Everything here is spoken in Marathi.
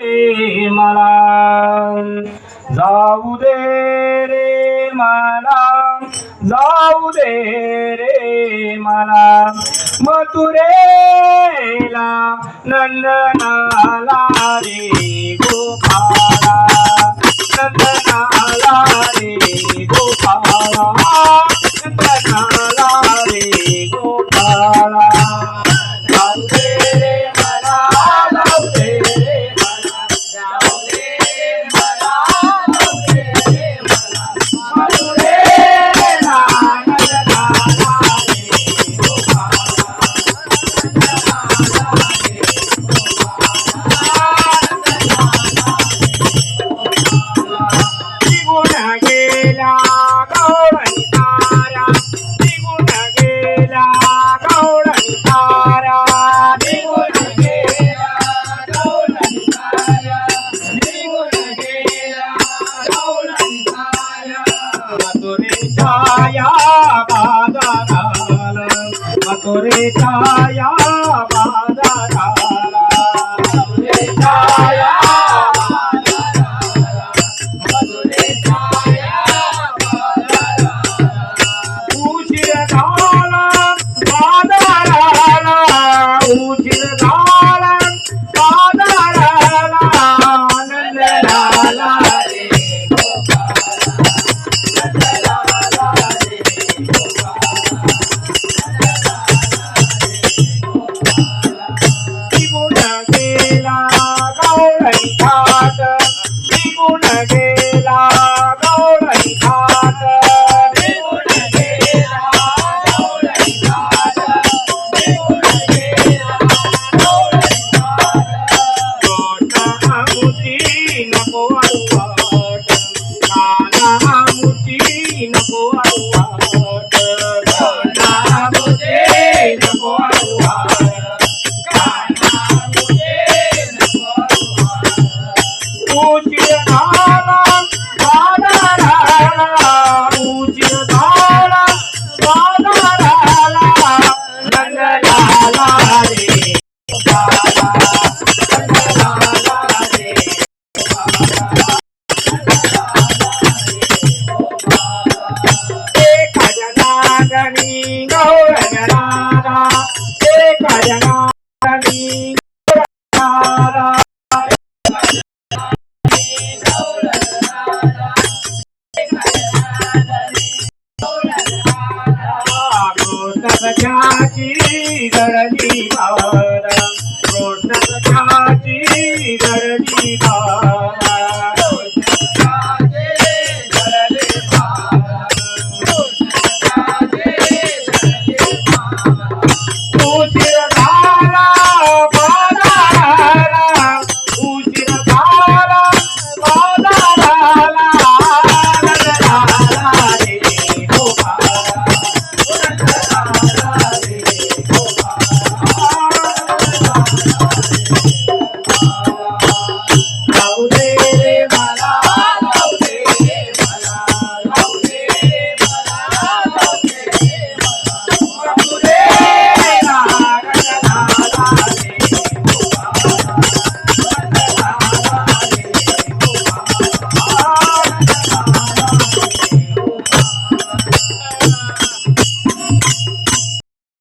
मला जाऊ दे रे मला जाऊ दे रे मला मथुरेला नंदनाला रे गोपाळा नंदनाला रे गोपाळा नंदनाला रे गोपाळा जाऊ दे रे मला जाऊ दे रे मला जाऊ दे मला जाऊ दे रे मला मथुरेला नंदनाला रे गोपाळा नंदनाला रे गोपाळा निघून गेला गौरी तारा निघून गेला गौरी तारा निघून गेला गौरी तारा निघून गेला गौरी तारा मथुरेच्या या बाजाराला मथुरेच्या या बाजाराला मथुरेच्या या उशीर झाला बाजाराला उशीर झाला बाजाराला नंदलाला रे गोपाळा नंदलाला रे निघून गेला गौरी घाट निघून गेला गौरी घाट निघून गेला गौरी घाट निघून गेला गौरी घाट गोटामुची नको वाट कानामुची नको वाट गोटामुची नको वाट उशीर झाला बाजाराला उशीर झाला बाजाराला नंदलाला रे गोपाळा नंदलाला रे एक जनार्दनी गौर जनार्दना एक जनार्दनी गौर रोषणाची गर्दी भार रोषणाची गर्दी भार